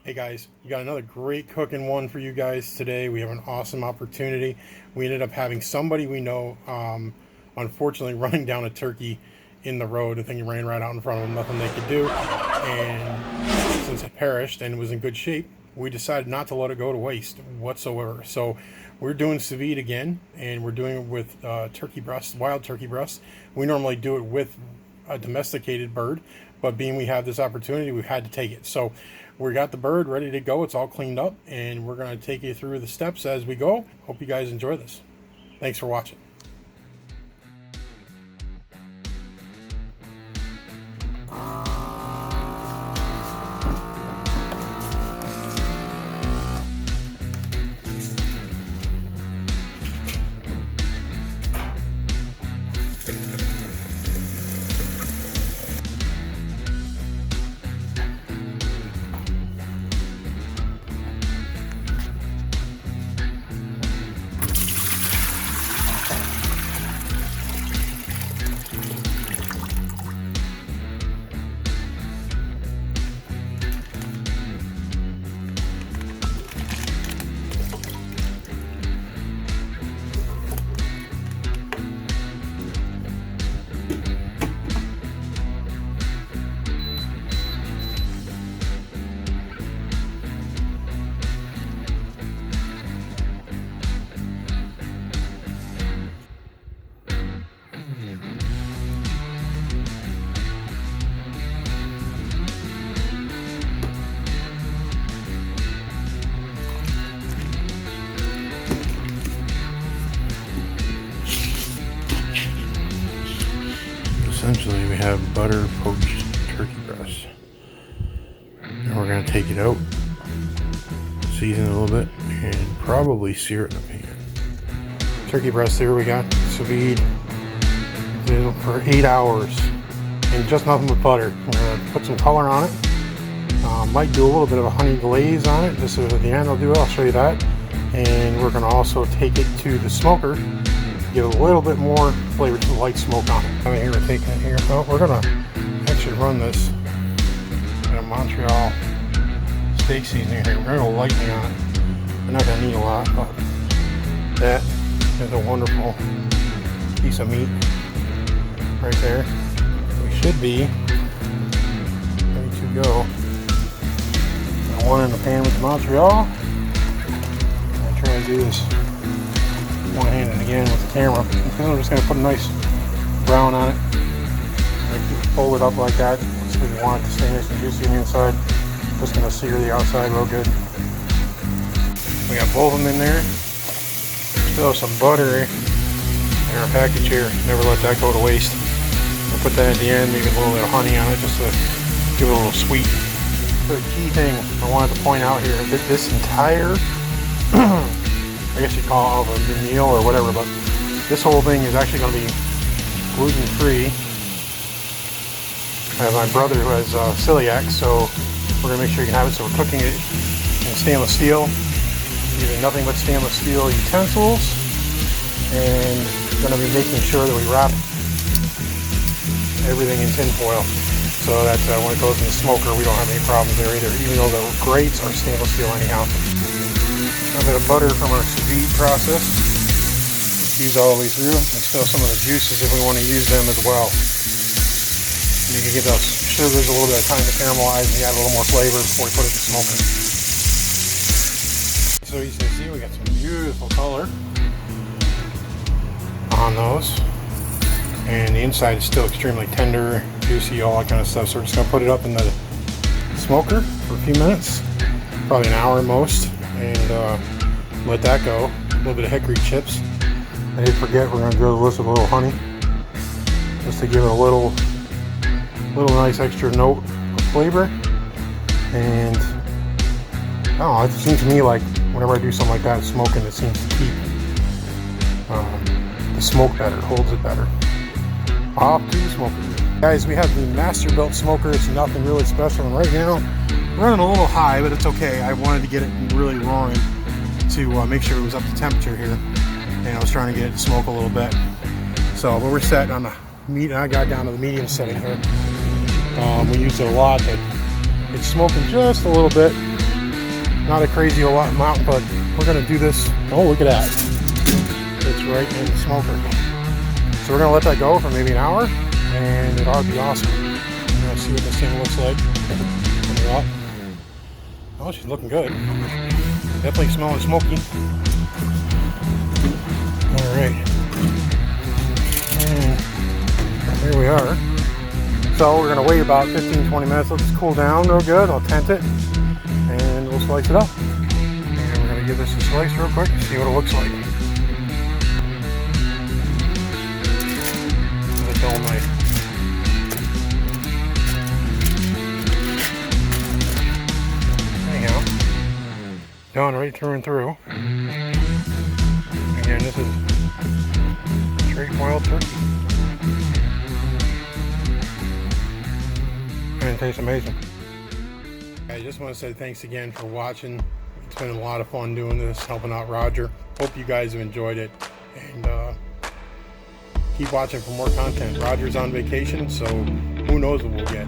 Hey guys, we got another great cooking one for you guys today. We have an awesome opportunity. We ended up having somebody we know, unfortunately, running down a turkey in the road. I think he ran right out in front of them, nothing they could do. And since it perished and was in good shape, we decided not to let it go to waste whatsoever. So we're doing sous vide again, and we're doing it with turkey breasts, wild turkey breasts. We normally do it with a domesticated bird, but being we have this opportunity, we had to take it. So we got the bird ready to go. It's all cleaned up, and we're going to take you through the steps as we go. Hope you guys enjoy this. Thanks for watching. Essentially, we have butter poached turkey breast. And we're going to take it out, season it a little bit, and probably sear it in a pan. Turkey breast here we got sous vide for 8 hours, and just nothing but butter. We're going to put some color on it. Might do a little bit of a honey glaze on it, just so at the end I'll show you that. And we're going to also take it to the smoker, give a little bit more flavor to the light smoke on it. Here we're taking it here. Oh, we're gonna actually run this in a Montreal steak seasoning here. We're gonna go lightly on it. We're not gonna need a lot, but that is a wonderful piece of meat right there. We should be ready to go. Got one in the pan with the Montreal. I'll try to do this one-handed again with the camera. And I'm just going to put a nice brown on it. Fold it up like that. So we want it to stay nice and juicy on the inside. Just going to sear the outside real good. We got both of them in there. Still some butter in our package here. Never let that go to waste. We'll put that at the end, maybe a little bit of honey on it just to give it a little sweet. The key thing I wanted to point out here, that this entire I guess you call it a meal or whatever, but this whole thing is actually going to be gluten-free. I have my brother who has celiac, so we're going to make sure you can have it. So we're cooking it in stainless steel, using nothing but stainless steel utensils, and going to be making sure that we wrap everything in tin foil so that when it goes in the smoker we don't have any problems there either, even though the grates are stainless steel anyhow. A bit of butter from our sous vide process. Use all the way through, and still some of the juices if we want to use them as well. And you can give those sugars a little bit of time to caramelize and add a little more flavor before we put it in the smoker. So you can see we got some beautiful color on those, and the inside is still extremely tender, juicy, all that kind of stuff. So we're just going to put it up in the smoker for a few minutes, probably an hour at most. And let that go. A little bit of hickory chips. I didn't forget, we're going to drizzle this with a little honey, just to give it a little nice extra note of flavor. And I don't know, it seems to me like whenever I do something like that, smoking, it seems to keep the smoke better, holds it better. Off to the smoker. Guys, we have the master built smoker. It's nothing really special, and right now running a little high, but it's okay. I wanted to get it really roaring to make sure it was up to temperature here, and I was trying to get it to smoke a little bit. So, but we're set on the meat. I got down to the medium setting here. We used it a lot, but it's smoking just a little bit. Not a crazy amount, but we're gonna do this. Oh, look at that. It's right in the smoker. So we're gonna let that go for maybe an hour, and it ought to be awesome. I'm gonna see what this thing looks like. Oh, she's looking good. Definitely smelling smoky. Alright. And here we are. So we're going to wait about 15-20 minutes. Let this cool down real good. I'll tent it. And we'll slice it up. And we're going to give this a slice real quick and see what it looks like. It's all nice. Done right through and through. Again, this is straight wild turkey. And it tastes amazing. I just want to say thanks again for watching. It's been a lot of fun doing this, helping out Roger. Hope you guys have enjoyed it. And keep watching for more content. Roger's on vacation, so who knows what we'll get.